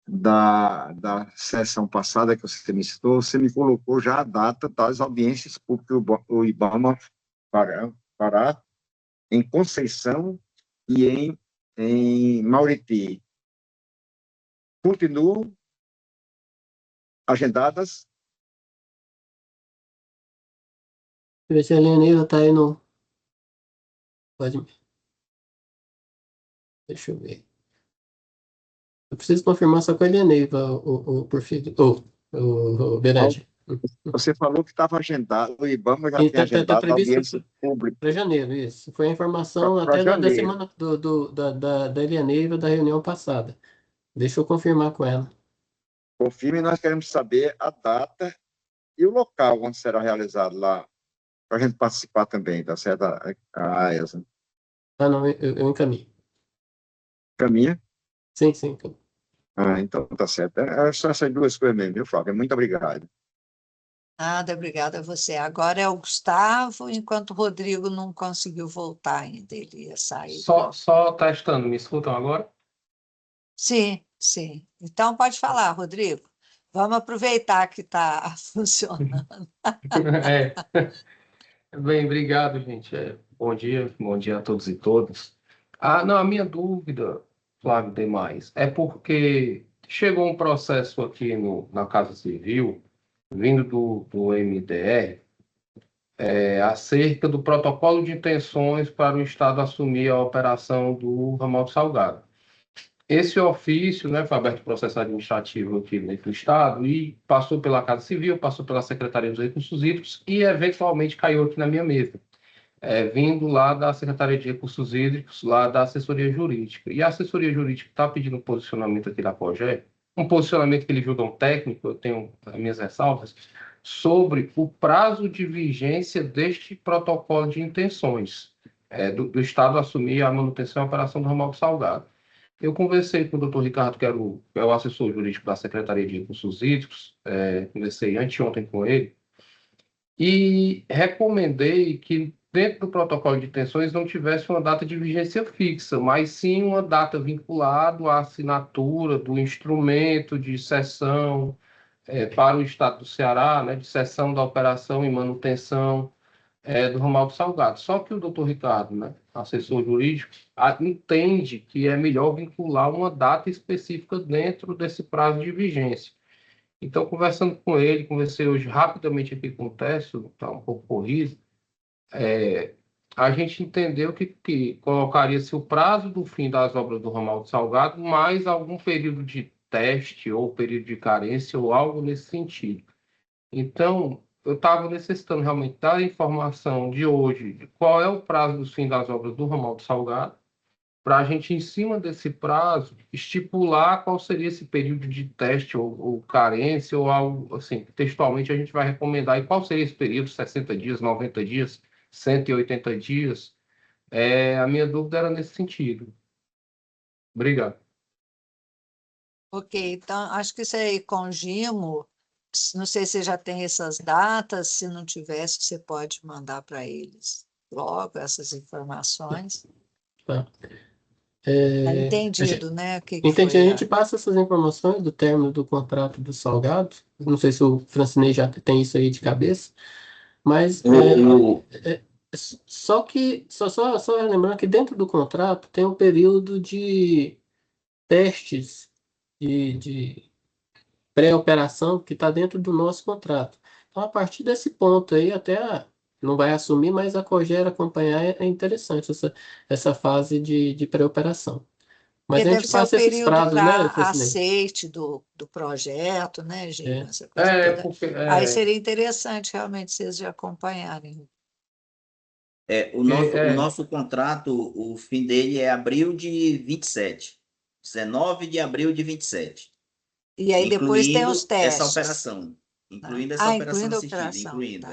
da sessão passada que você me citou, você me colocou já a data das audiências públicas o IBAMA fará em Conceição e em Mauriti. Continuam agendadas? Deixa a Helena tá aí no. Pode. Deixa eu ver. Eu preciso confirmar só com a Helena, o Porfírio. O Berante. Você falou que estava agendado, o IBAMA já tem Está agendado a previsto audiência pública para janeiro, isso. Foi a informação para até da janeiro. semana da Elianeiva, da reunião passada. Deixa eu confirmar com ela. Confirme, nós queremos saber a data e o local onde será realizado lá, para a gente participar também, tá certo? A ESA. Ah, não, eu encaminho. Caminha? Sim, sim. Então tá certo. É só essas duas coisas mesmo, viu, Flávio? Muito obrigado. Nada, obrigada a você. Agora é o Gustavo, enquanto o Rodrigo não conseguiu voltar ainda, ele ia sair. Só testando, me escutam agora? Sim, sim. Então pode falar, Rodrigo. Vamos aproveitar que está funcionando. É. Bem, obrigado, gente. Bom dia a todos e todas. Não, a minha dúvida, Flávio Demais, é porque chegou um processo aqui na Casa Civil, vindo do MDR, acerca do protocolo de intenções para o Estado assumir a operação do ramal do Salgado. esse ofício, né, foi aberto processo administrativo aqui dentro do Estado e passou pela Casa Civil, passou pela Secretaria dos Recursos Hídricos e, eventualmente, caiu aqui na minha mesa, vindo lá da Secretaria de Recursos Hídricos, lá da assessoria jurídica. E a assessoria jurídica está pedindo um posicionamento aqui da POGE, um posicionamento que eles julgam técnico, eu tenho as minhas ressalvas, sobre o prazo de vigência deste protocolo de intenções, do Estado assumir a manutenção e a operação do ramal do Salgado. Eu conversei com o doutor Ricardo, que é o assessor jurídico da Secretaria de Recursos Hídricos, conversei anteontem com ele, e recomendei que dentro do protocolo de intenções não tivesse uma data de vigência fixa, mas sim uma data vinculada à assinatura do instrumento de cessão para o Estado do Ceará, né, de cessão da operação e manutenção do ramal do Salgado. Só que o doutor Ricardo, né, assessor jurídico, entende que é melhor vincular uma data específica dentro desse prazo de vigência. Então, conversando com ele, conversei hoje rapidamente aqui com o Técio, está um pouco corrido, a gente entendeu que colocaria-se o prazo do fim das obras do ramal do Salgado, mais algum período de teste ou período de carência ou algo nesse sentido. Então, eu estava necessitando realmente da informação de hoje, de qual é o prazo do fim das obras do ramal do Salgado, para a gente, em cima desse prazo, estipular qual seria esse período de teste ou carência ou algo assim, que textualmente a gente vai recomendar. E qual seria esse período, 60 dias, 90 dias, 180 dias? A minha dúvida era nesse sentido. Obrigado. Ok, então acho que isso aí com o Gimo, não sei se já tem essas datas, se não tivesse, você pode mandar para eles logo essas informações. Tá. Tá entendido, né? O que Entendi, foi a gente passa essas informações do término do contrato do Salgado. Não sei se o Francinei já tem isso aí de cabeça, mas só lembrando que dentro do contrato tem um período de testes de pré-operação que está dentro do nosso contrato. Então, a partir desse ponto aí, não vai assumir, mas a Cogera acompanhar é interessante essa fase de pré-operação. Mas Porque a deve gente ser o passa esses período prazos, né, para Francinei? aceite do projeto, né, Gino? É. Essa coisa toda. Porque, Aí seria interessante realmente vocês já acompanharem. O nosso contrato, o fim dele é abril de 27. 19 de abril de 27. E aí depois tem os Incluindo testes. essa operação. Incluindo essa operação incluindo a assistida. operação. Incluindo,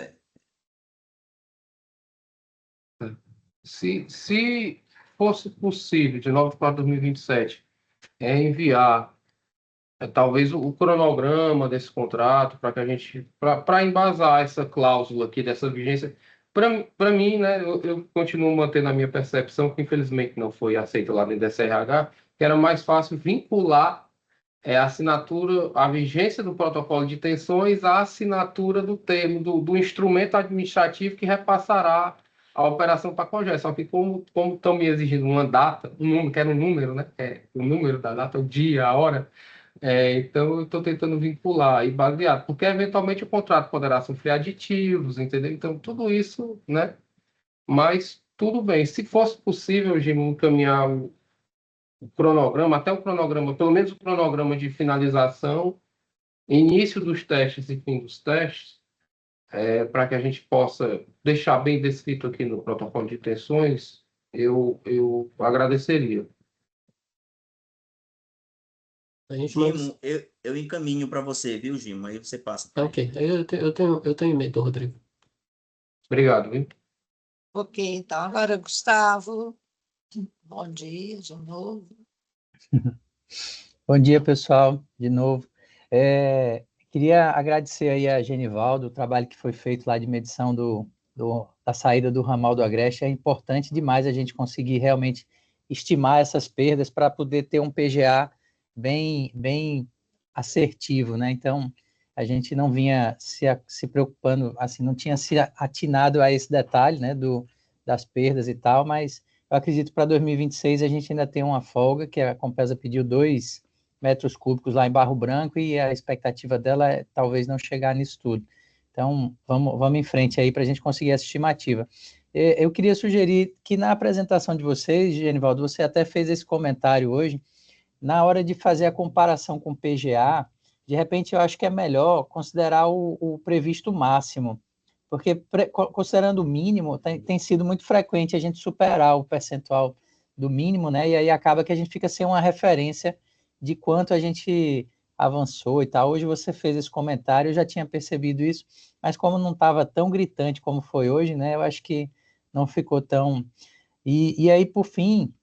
Tá. Se fosse possível, de 9 para 2027, enviar talvez o cronograma desse contrato para que a gente, para embasar essa cláusula aqui dessa vigência, para mim, né, eu continuo mantendo a minha percepção, que infelizmente não foi aceita lá dentro da SRH, que era mais fácil vincular a assinatura, a vigência do protocolo de intenções à assinatura do termo, do instrumento administrativo que repassará a operação para a COGES. Só que como estão me exigindo uma data, um número, que era um número, né? O número da data, o dia, a hora, então eu estou tentando vincular e baseado, porque eventualmente o contrato poderá sofrer aditivos, entendeu? Então tudo isso, né? Mas tudo bem, se fosse possível, Gimo, encaminhar o cronograma, até o cronograma, pelo menos o cronograma de finalização, início dos testes e fim dos testes, para que a gente possa deixar bem descrito aqui no protocolo de intenções, eu agradeceria. A gente Gimo, eu encaminho para você, viu, Gimo? Aí você passa. Ok, aí eu tenho medo, Rodrigo. Obrigado, viu? Ok, então agora, Gustavo, bom dia de novo. Bom dia, pessoal, de novo. Queria agradecer aí a Genivaldo, o trabalho que foi feito lá de medição da saída do ramal do Agreste. É importante demais a gente conseguir realmente estimar essas perdas para poder ter um PGA bem assertivo, né? Então, a gente não vinha se preocupando, assim, não tinha se atinado a esse detalhe, né, das perdas e tal, mas eu acredito que para 2026 a gente ainda tem uma folga, que a Compesa pediu 2 metros cúbicos lá em Barro Branco e a expectativa dela é talvez não chegar nisso tudo. Então, vamos em frente aí para a gente conseguir essa estimativa. Eu queria sugerir que na apresentação de vocês, Genivaldo, você até fez esse comentário hoje, na hora de fazer a comparação com o PGA, de repente eu acho que é melhor considerar o previsto máximo, porque considerando o mínimo, tem sido muito frequente a gente superar o percentual do mínimo, né? E aí acaba que a gente fica sem uma referência de quanto a gente avançou e tal. Hoje você fez esse comentário, eu já tinha percebido isso, mas como não estava tão gritante como foi hoje, né? Eu acho que não ficou tão... E aí, por fim,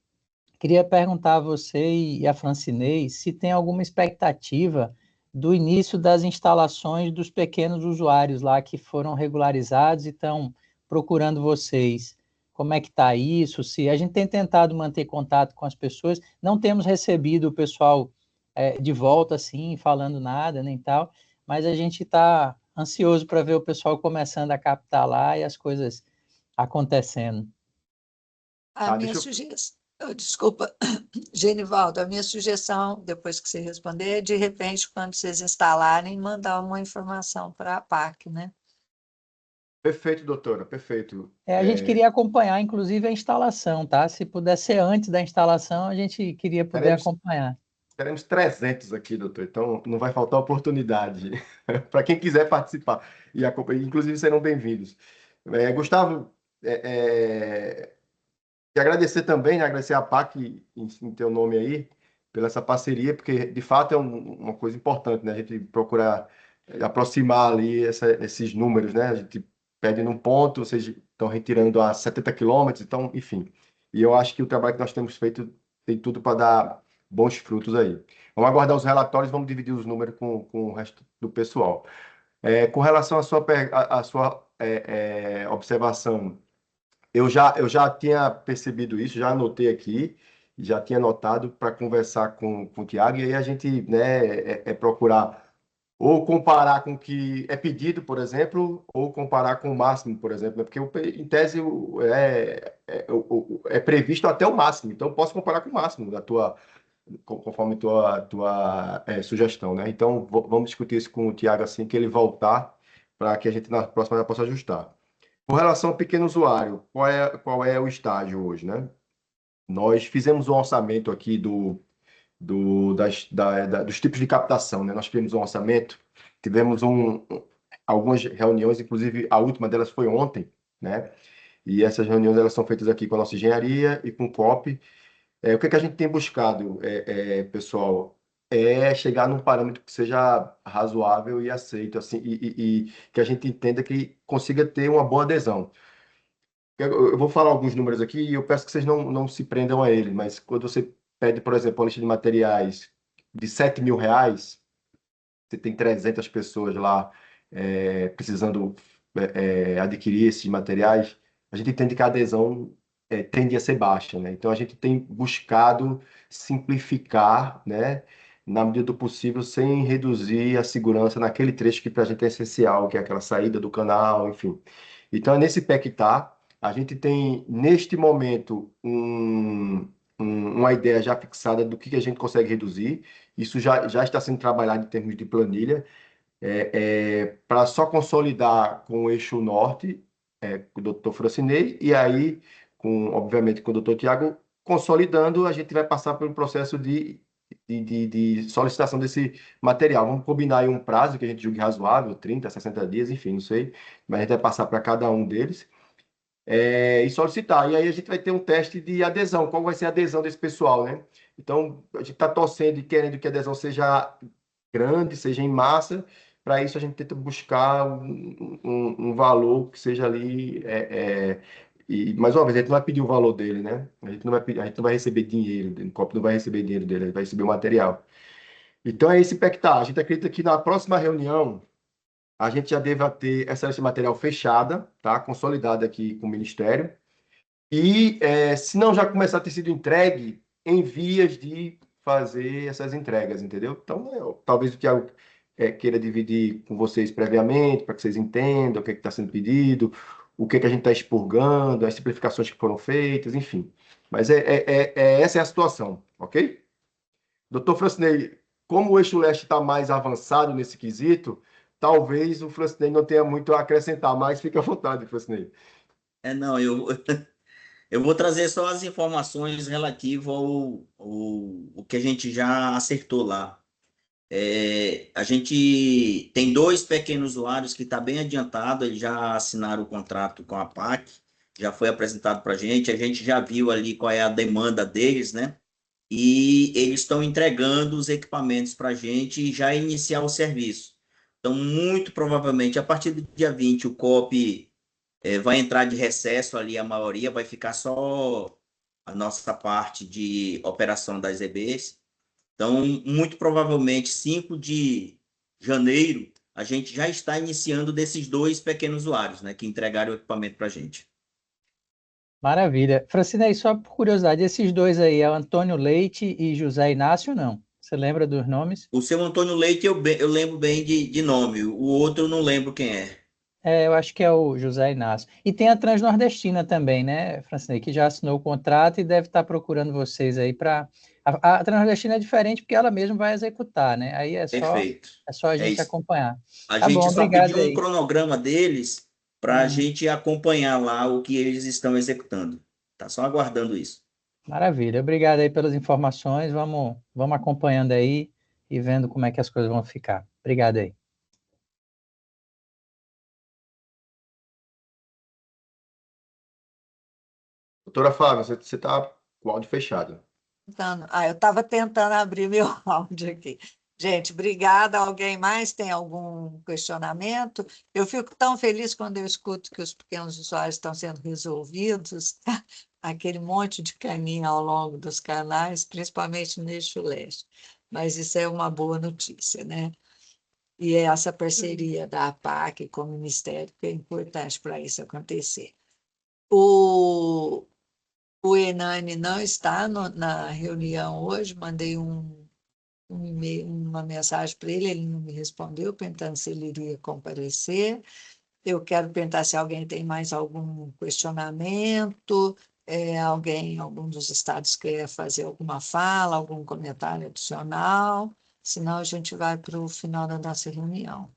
queria perguntar a você e a Francinei se tem alguma expectativa do início das instalações dos pequenos usuários lá que foram regularizados e estão procurando vocês. Como é que está isso? Se a gente tem tentado manter contato com as pessoas, não temos recebido o pessoal de volta assim, falando nada nem tal, mas a gente está ansioso para ver o pessoal começando a captar lá e as coisas acontecendo. A minha sugestão, desculpa, Genivaldo, a minha sugestão, depois que você responder, é, de repente, quando vocês instalarem, mandar uma informação para a PAC, né? Perfeito, doutora, perfeito. A gente queria acompanhar, inclusive, a instalação, tá? Se puder ser antes da instalação, a gente queria poder acompanhar. Teremos 300 aqui, doutor, então não vai faltar oportunidade para quem quiser participar. E inclusive serão bem-vindos. Gustavo, e agradecer também, né, agradecer a PAC em teu nome aí, pela essa parceria, porque de fato é uma coisa importante, né? A gente procurar aproximar ali esses números, né? A gente pede num ponto, vocês estão retirando a 70 quilômetros, então, enfim. E eu acho que o trabalho que nós temos feito tem tudo para dar bons frutos aí. Vamos aguardar os relatórios, vamos dividir os números com o resto do pessoal. Com relação à sua observação, eu já tinha percebido isso, já anotei aqui, já tinha anotado para conversar com o Tiago, e aí a gente, né, procurar ou comparar com o que é pedido, por exemplo, ou comparar com o máximo, por exemplo, né? Porque em tese é previsto até o máximo, então eu posso comparar com o máximo conforme tua sugestão, né? Então vamos discutir isso com o Tiago assim que ele voltar, para que a gente na próxima já possa ajustar. Com relação ao pequeno usuário, qual é o estágio hoje, né? Nós fizemos um orçamento aqui dos tipos de captação, né? Nós fizemos um orçamento, tivemos algumas reuniões, inclusive a última delas foi ontem, né? E essas reuniões elas são feitas aqui com a nossa engenharia e com o COP. O que a gente tem buscado, pessoal, é chegar num parâmetro que seja razoável e aceito, assim, e que a gente entenda que consiga ter uma boa adesão. Eu vou falar alguns números aqui e eu peço que vocês não se prendam a ele, mas quando você pede, por exemplo, uma lista de materiais de R$ 7.000, você tem 300 pessoas lá precisando adquirir esses materiais, a gente entende que a adesão tende a ser baixa, né? Então a gente tem buscado simplificar, né, na medida do possível, sem reduzir a segurança naquele trecho que para a gente é essencial, que é aquela saída do canal, enfim. Então é nesse pé que está. A gente tem, neste momento, uma ideia já fixada do que a gente consegue reduzir. Isso já está sendo trabalhado em termos de planilha, para só consolidar com o eixo norte, com o doutor Francinei, e aí, obviamente, com o doutor Tiago, consolidando, a gente vai passar por um processo de solicitação desse material. Vamos combinar aí um prazo que a gente julgue razoável, 30, 60 dias, enfim, não sei, mas a gente vai passar para cada um deles. E solicitar. E aí a gente vai ter um teste de adesão. Qual vai ser a adesão desse pessoal, né? Então, a gente está torcendo e querendo que a adesão seja grande, seja em massa. Para isso, a gente tenta buscar um valor que seja ali. E, mais uma vez, a gente não vai pedir o valor dele, né? A gente não vai receber dinheiro, o COP não vai receber dinheiro dele, ele vai receber o material. Então, é esse pé que tá. A gente acredita que na próxima reunião a gente já deva ter essa lista de material fechada, tá? Consolidada aqui com o Ministério. E se não já começar a ter sido entregue, em vias de fazer essas entregas, entendeu? Então, talvez o Tiago queira dividir com vocês previamente, para que vocês entendam o que está sendo pedido, o que a gente está expurgando, as simplificações que foram feitas, enfim. Mas essa é a situação, ok? Doutor Francinei, como o eixo leste está mais avançado nesse quesito, talvez o Francinei não tenha muito a acrescentar, mas fique à vontade, Francinei. Não, eu Eu vou trazer só as informações relativas ao que a gente já acertou lá. A gente tem 2 pequenos usuários que está bem adiantado, eles já assinaram o contrato com a PAC, já foi apresentado para a gente já viu ali qual é a demanda deles, né? E eles estão entregando os equipamentos para a gente e já iniciar o serviço. Então, muito provavelmente, a partir do dia 20, o COP vai entrar de recesso ali, a maioria, vai ficar só a nossa parte de operação das EBs. Então, muito provavelmente, 5 de janeiro, a gente já está iniciando desses 2 pequenos usuários, né, que entregaram o equipamento para a gente. Maravilha. Francinei, só por curiosidade, esses dois aí, é o Antônio Leite e José Inácio, não? Você lembra dos nomes? O seu Antônio Leite eu lembro bem de nome, o outro eu não lembro quem é. Eu acho que é o José Inácio. E tem a Transnordestina também, né, Francinei, que já assinou o contrato e deve estar procurando vocês aí para... A Transnordestina é diferente porque ela mesma vai executar, né? Aí Perfeito. é só a É gente isso. acompanhar. A Tá bom, gente só obrigado pediu um aí. cronograma deles para a gente acompanhar lá o que eles estão executando. Tá só aguardando isso. Maravilha. Obrigado aí pelas informações. Vamos acompanhando aí e vendo como é que as coisas vão ficar. Obrigado aí. Doutora Flávia, você está com o áudio fechado. Eu estava tentando abrir meu áudio aqui. Gente, obrigada. Alguém mais tem algum questionamento? Eu fico tão feliz quando eu escuto que os pequenos usuários estão sendo resolvidos, aquele monte de caminho ao longo dos canais, principalmente no eixo leste. Mas isso é uma boa notícia, né? E é essa parceria da APAC com o Ministério que é importante para isso acontecer. O Enani não está na reunião hoje, mandei um e-mail, uma mensagem para ele não me respondeu, perguntando se ele iria comparecer. Eu quero perguntar se alguém tem mais algum questionamento, algum dos estados quer fazer alguma fala, algum comentário adicional, senão a gente vai para o final da nossa reunião.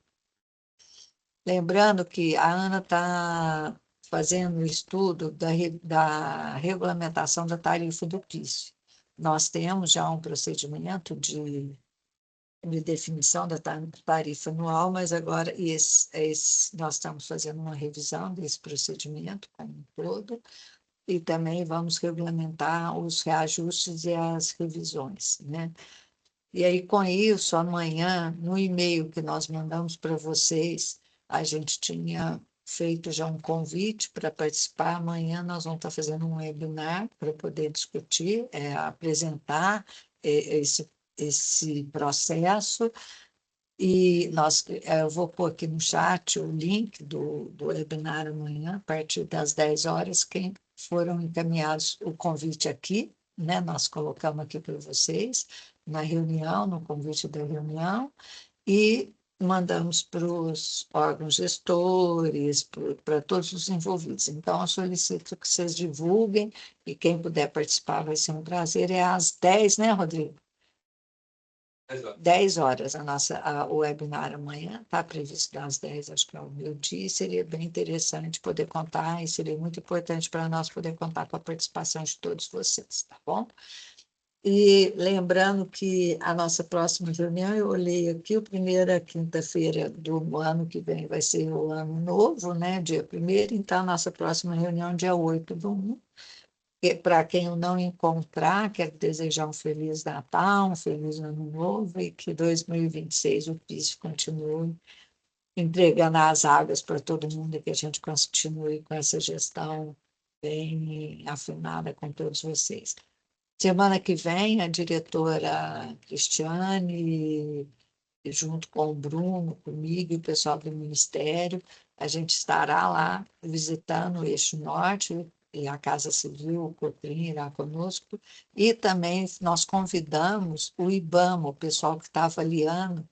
Lembrando que a Ana está fazendo o estudo da regulamentação da tarifa do PIS. Nós temos já um procedimento de definição da tarifa anual, mas agora nós estamos fazendo uma revisão desse procedimento como um todo, e também vamos regulamentar os reajustes e as revisões, né? E aí, com isso, amanhã, no e-mail que nós mandamos para vocês, a gente tinha feito já um convite para participar. Amanhã nós vamos estar fazendo um webinar para poder discutir, apresentar esse processo. E eu vou pôr aqui no chat o link do webinar amanhã, a partir das 10 horas, quem foram encaminhados o convite aqui, né? Nós colocamos aqui para vocês, na reunião, no convite da reunião, e mandamos para os órgãos gestores, para todos os envolvidos. Então, eu solicito que vocês divulguem, e quem puder participar vai ser um prazer. É às 10, né, Rodrigo? 10 horas o webinar amanhã, está previsto às 10, acho que é o meu dia, seria bem interessante poder contar, e seria muito importante para nós poder contar com a participação de todos vocês, tá bom? E lembrando que a nossa próxima reunião, eu olhei aqui, a primeira quinta-feira do ano que vem vai ser o ano novo, né, dia 1º, então a nossa próxima reunião dia 8/1. Para quem eu não encontrar, quero desejar um Feliz Natal, um Feliz Ano Novo e que 2026 o PIS continue entregando as águas para todo mundo e que a gente continue com essa gestão bem afinada com todos vocês. Semana que vem, a diretora Cristiane, junto com o Bruno, comigo e o pessoal do Ministério, a gente estará lá visitando o Eixo Norte, e a Casa Civil, o Coprim irá conosco, e também nós convidamos o IBAMA, o pessoal que está avaliando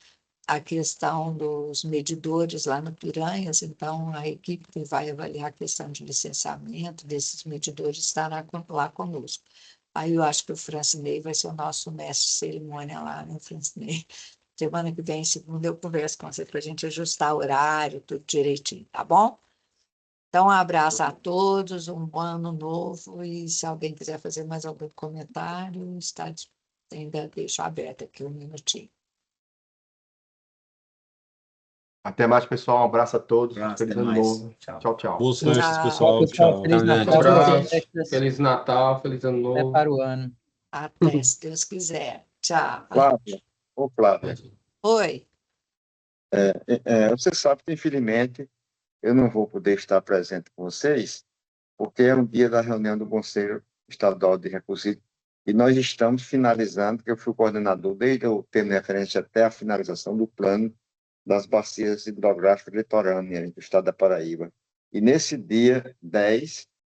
a questão dos medidores lá no Piranhas, então a equipe que vai avaliar a questão de licenciamento desses medidores estará lá conosco. Aí eu acho que o Francinei vai ser o nosso mestre de cerimônia lá, né, Francinei? Semana que vem, segunda, eu converso com você para a gente ajustar o horário, tudo direitinho, tá bom? Então, um abraço a todos, um bom ano novo, e se alguém quiser fazer mais algum comentário, ainda deixo aberto aqui um minutinho. Até mais, pessoal. Um abraço a todos. Abraço, Feliz até ano mais. novo. Tchau. Tchau, tchau. Boas festas, Tchau. pessoal. Pessoal, Tchau. Feliz Grande Natal, boas abraço, festas, Feliz Natal, feliz ano até novo. para o ano. Até, se Deus quiser. Tchau. Flávia, ô Flávia, Oi. você sabe que, infelizmente, eu não vou poder estar presente com vocês, porque é um dia da reunião do Conselho Estadual de Recursos Hídricos, e nós estamos finalizando, que eu fui coordenador desde o termo de referência até a finalização do plano das bacias hidrográficas litorâneas do estado da Paraíba. E nesse dia 10,